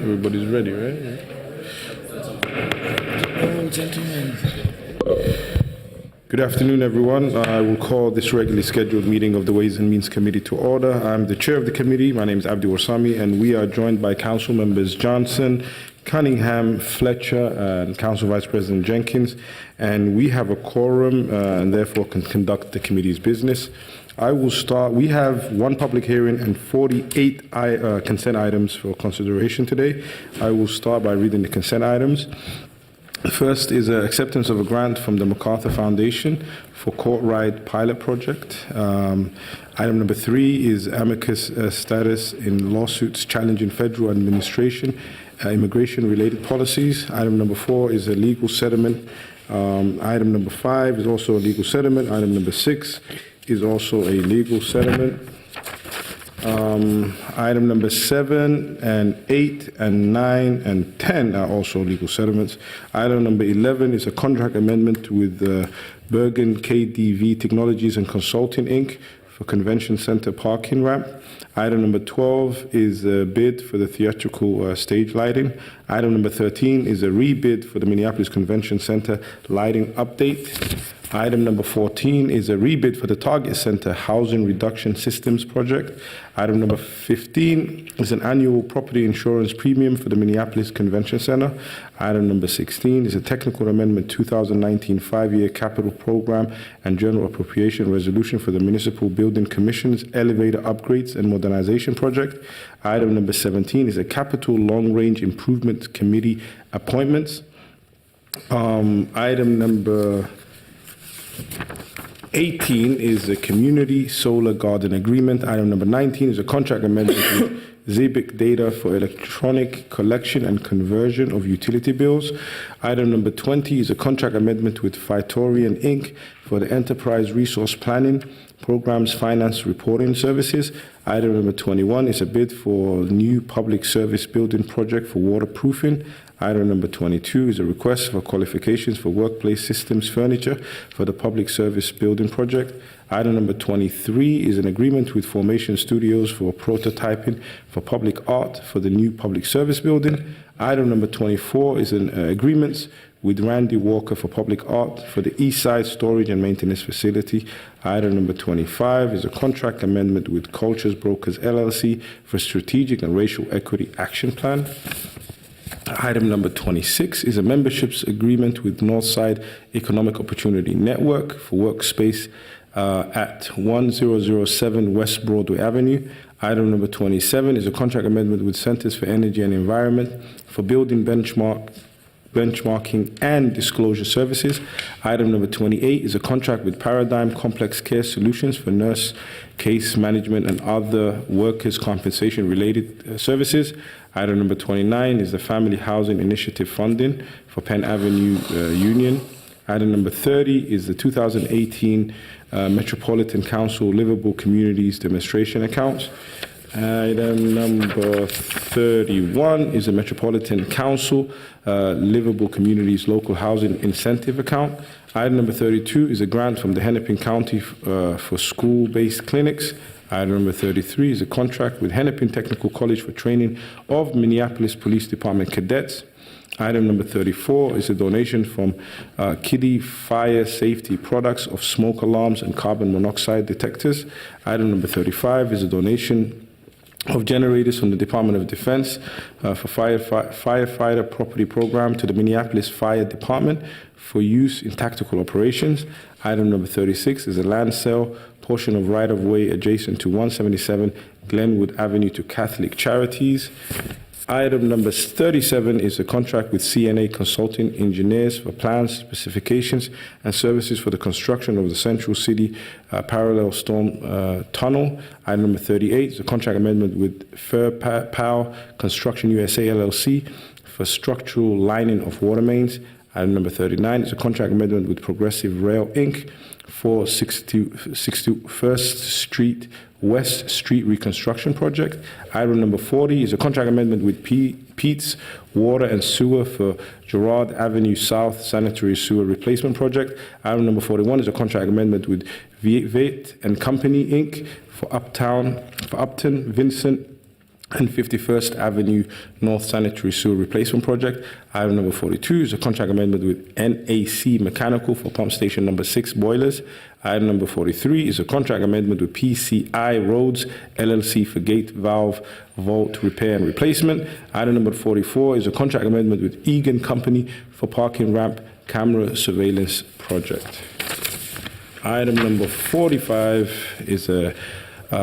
Everybody's ready, right? Oh, gentlemen. Good afternoon, everyone. I will call this regularly scheduled meeting of the Ways and Means Committee to order. I'm the chair of the committee. My name is Abdi Warsami, and we are joined by Council Members Johnson, Cunningham, Fletcher, and Council Vice President Jenkins. And we have a quorum and therefore can conduct the committee's business. I will start. We have one public hearing and 48 consent items for consideration today. I will start by reading the consent items. The first is acceptance of a grant from the MacArthur Foundation for Court Ride Pilot Project. Item number 3 is amicus status in lawsuits challenging federal administration, immigration-related policies. Item number 4 is a legal settlement. Item number 5 is also a legal settlement. Item number 6 is also a legal settlement. Item number 7 and 8 and 9 and 10 are also legal settlements. Item number 11 is a contract amendment with Bergen KDV Technologies and Consulting, Inc. for Convention Center parking ramp. Item number 12 is a bid for the theatrical stage lighting. Item number 13 is a rebid for the Minneapolis Convention Center lighting update. Item number 14 is a rebid for the Target Center Housing Reduction Systems Project. Item number 15 is an annual property insurance premium for the Minneapolis Convention Center. Item number 16 is a technical amendment 2019 5-year capital program and general appropriation resolution for the Municipal Building Commission's elevator upgrades and modernization project. Item number 17 is a capital long-range improvement committee appointments. Item number 18 is a community solar garden agreement. Item number 19 is a contract amendment with Zebic Data for electronic collection and conversion of utility bills. Item number 20 is a contract amendment with Phytorian Inc. for the Enterprise Resource Planning Programs Finance Reporting Services. Item number 21 is a bid for new public service building project for waterproofing. Item number 22 is a request for qualifications for workplace systems furniture for the public service building project. Item number 23 is an agreement with Formation Studios for prototyping for public art for the new public service building. Item number 24 is an agreement with Randy Walker for public art for the East Side Storage and Maintenance Facility. Item number 25 is a contract amendment with Cultures Brokers LLC for Strategic and Racial Equity Action Plan. Item number 26 is a memberships agreement with Northside Economic Opportunity Network for workspace at 1007 West Broadway Avenue. Item number 27 is a contract amendment with Centers for Energy and Environment for building benchmarking and disclosure services. Item number 28 is a contract with Paradigm Complex Care Solutions for nurse case management and other workers' compensation related services. Item number 29 is the Family Housing Initiative funding for Penn Avenue Union. Item number 30 is the 2018 Metropolitan Council Livable Communities Demonstration Accounts. Item number 31 is the Metropolitan Council Livable Communities Local Housing Incentive Account. Item number 32 is a grant from the Hennepin County for school-based clinics. Item number 33 is a contract with Hennepin Technical College for training of Minneapolis Police Department cadets. Item number 34 is a donation from Kiddie Fire Safety Products of smoke alarms and carbon monoxide detectors. Item number 35 is a donation of generators from the Department of Defense for firefighter property program to the Minneapolis Fire Department for use in tactical operations. Item number 36 is a land sale portion of right-of-way adjacent to 177 Glenwood Avenue to Catholic Charities. Item number 37 is a contract with CNA Consulting Engineers for plans, specifications, and services for the construction of the Central City Parallel Storm Tunnel. Item number 38 is a contract amendment with Fairpow Construction USA LLC for structural lining of water mains. Item number 39 is a contract amendment with Progressive Rail, Inc. for 61st Street West Street Reconstruction Project. Item number 40 is a contract amendment with Pete's Water and Sewer for Girard Avenue South Sanitary Sewer Replacement Project. Item number 41 is a contract amendment with Vate and Company, Inc. for Upton Vincent and 51st Avenue North Sanitary Sewer Replacement Project. Item number 42 is a contract amendment with NAC Mechanical for pump station number 6 boilers. Item number 43 is a contract amendment with PCI Roads LLC for gate valve vault repair and replacement. Item number 44 is a contract amendment with Egan Company for parking ramp camera surveillance project. Item number 45 is a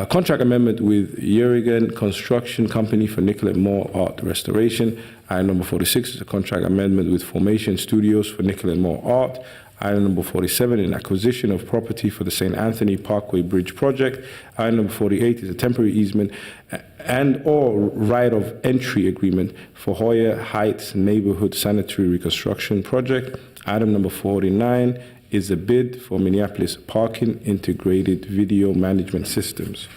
contract amendment with Yerigan Construction Company for Nicollet Moore Art Restoration. Item number 46 is a contract amendment with Formation Studios for Nicollet Moore Art. Item number 47, an acquisition of property for the St. Anthony Parkway Bridge project. Item number 48 is a temporary easement and/or right of entry agreement for Hoyer Heights Neighborhood Sanitary Reconstruction project. Item number 49 is a bid for Minneapolis Parking Integrated Video Management Systems.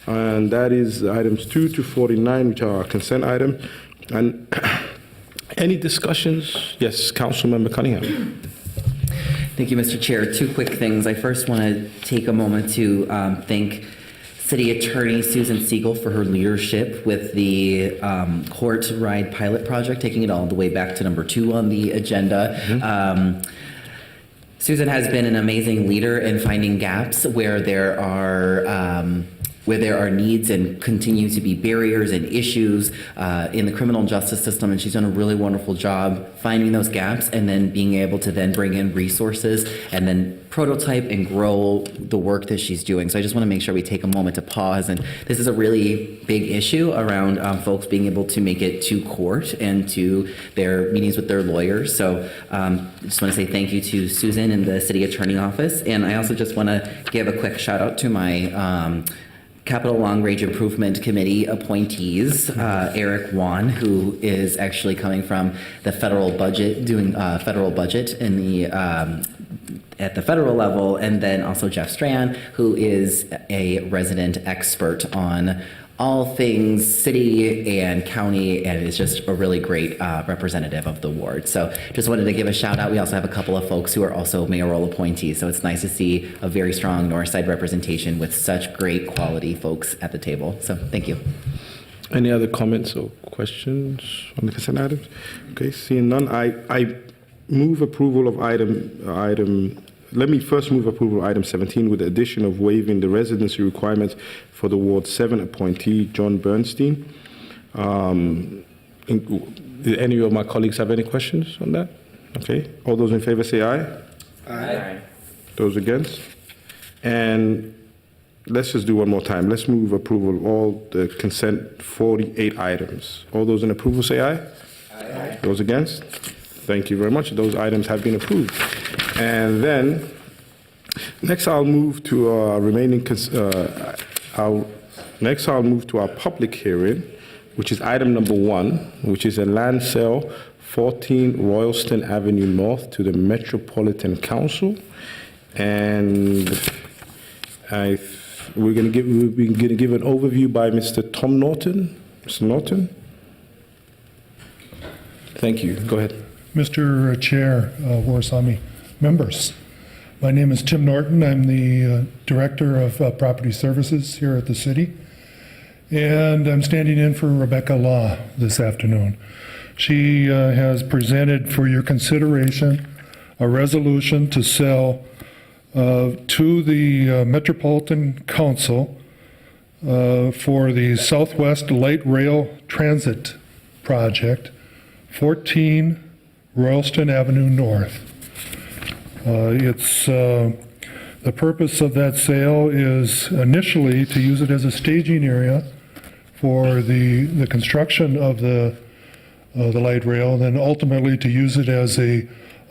And that is items 2 to 49, which are our consent item. And any discussions? Yes, Councilmember Cunningham. Thank you, Mr. Chair. Two quick things. I first want to take a moment to thank City Attorney Susan Siegel for her leadership with the court ride pilot project, taking it all the way back to number 2 on the agenda. Susan has been an amazing leader in finding gaps where there are needs and continue to be barriers and issues in the criminal justice system, and she's done a really wonderful job finding those gaps and then being able to then bring in resources and then prototype and grow the work that she's doing. So I just want to make sure we take a moment to pause, and this is a really big issue around folks being able to make it to court and to their meetings with their lawyers. So I just want to say thank you to Susan and the City Attorney Office, and I also just want to give a quick shout out to my Capital Long Range Improvement Committee appointees, Eric Wan, who is actually coming from the federal budget, doing federal budget in the at the federal level, and then also Jeff Strand, who is a resident expert on all things city and county, and is just a really great representative of the ward. So just wanted to give a shout out. We also have a couple of folks who are also mayoral appointees, so it's nice to see a very strong north side representation with such great quality folks at the table. So thank you. Any other comments or questions on the consent items? Okay, seeing none, I move approval of let me first move approval of item 17 with the addition of waiving the residency requirements for the Ward 7 appointee, John Bernstein. Did any of my colleagues have any questions on that? Okay, all those in favor say aye. Aye. Those against? And let's just do one more time. Let's move approval of all the consent 48 items. All those in approval say aye. Aye. Those against? Thank you very much. Those items have been approved. And then, next I'll move to our public hearing, which is item number 1, which is a land sale, 14 Royalston Avenue North to the Metropolitan Council. And we're going to give an overview by Mr. Tom Norton. Mr. Norton? Thank you. Go ahead. Mr. Chair, Warsami, members, my name is Tim Norton. I'm the Director of Property Services here at the city, and I'm standing in for Rebecca Law this afternoon. She has presented for your consideration a resolution to sell to the Metropolitan Council for the Southwest Light Rail Transit Project, 14 Royalston Avenue North. The purpose of that sale is initially to use it as a staging area for the construction of the light rail, and then ultimately to use it as a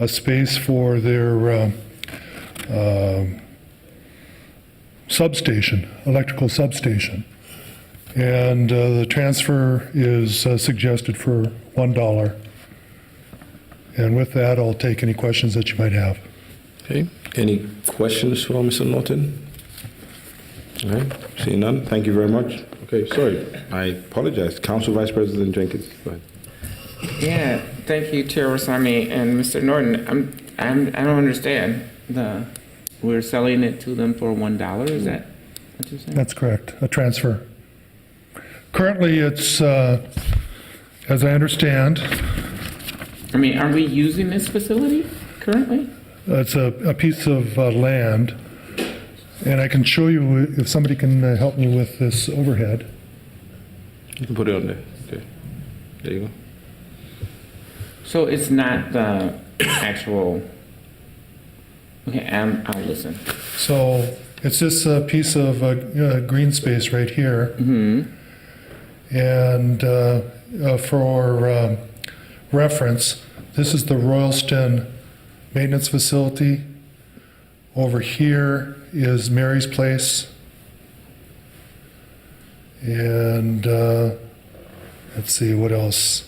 space for their substation, electrical substation. And the transfer is suggested for $1. And with that, I'll take any questions that you might have. Okay. Any questions for Mr. Norton? All right. Seeing none, thank you very much. Okay, sorry. I apologize. Council Vice President Jenkins, go ahead. Yeah, thank you, Chair Warsami and Mr. Norton. I don't understand. We're selling it to them for $1. Is that what you're saying? That's correct. A transfer. Currently, it's, as I understand, I mean, are we using this facility currently? it's a piece of land, and I can show you if somebody can help me with this overhead. You can put it on there. Okay. There you go. So it's not the actual, okay, I'll listen. So it's this piece of green space right here. And for reference, this is the Royalston Maintenance Facility. Over here is Mary's Place. And let's see, what else?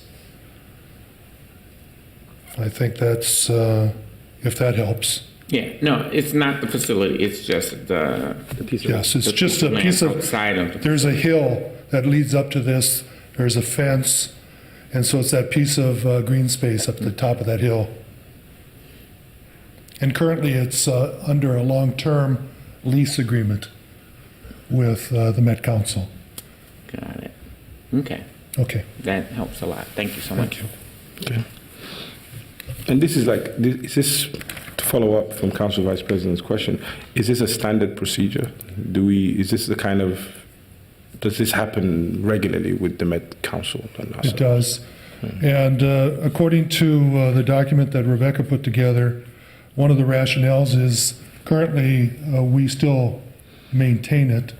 I think that's, if that helps. Yeah, no, it's not the facility, it's just the piece of. Yes, it's the just a land piece of, outside of the. there's a hill that leads up to this, there's a fence, and so it's that piece of green space up at the top of that hill. And currently, it's under a long-term lease agreement with the Met Council. Got it. Okay, Okay, that helps a lot. Thank you so much. thank you. Okay. And this is like, is this, to follow up from Council Vice President's question, is this a standard procedure? Is this the kind of, does this happen regularly with the Met Council? It does. And according to the document that Rebecca put together, one of the rationales is currently we still maintain it.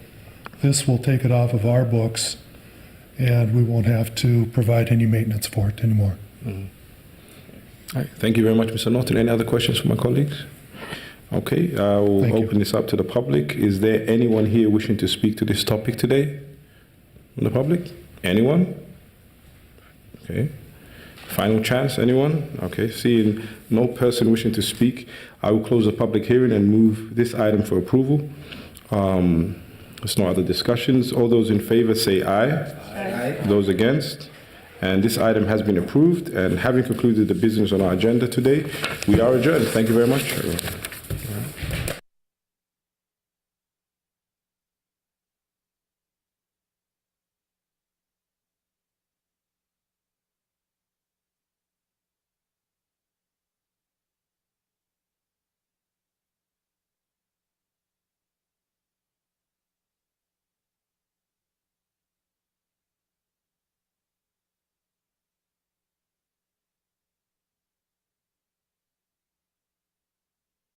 This will take it off of our books, and we won't have to provide any maintenance for it anymore. All right. Thank you very much, Mr. Norton. Any other questions from my colleagues? Okay, I will Thank you. open this up to the public. Is there anyone here wishing to speak to this topic today? From the public? Anyone? Okay. Final chance, anyone? Okay, seeing no person wishing to speak, I will close the public hearing and move this item for approval. There's no other discussions. All those in favor say aye. Aye. Those against? And this item has been approved. And having concluded the business on our agenda today, we are adjourned. Thank you very much, everyone.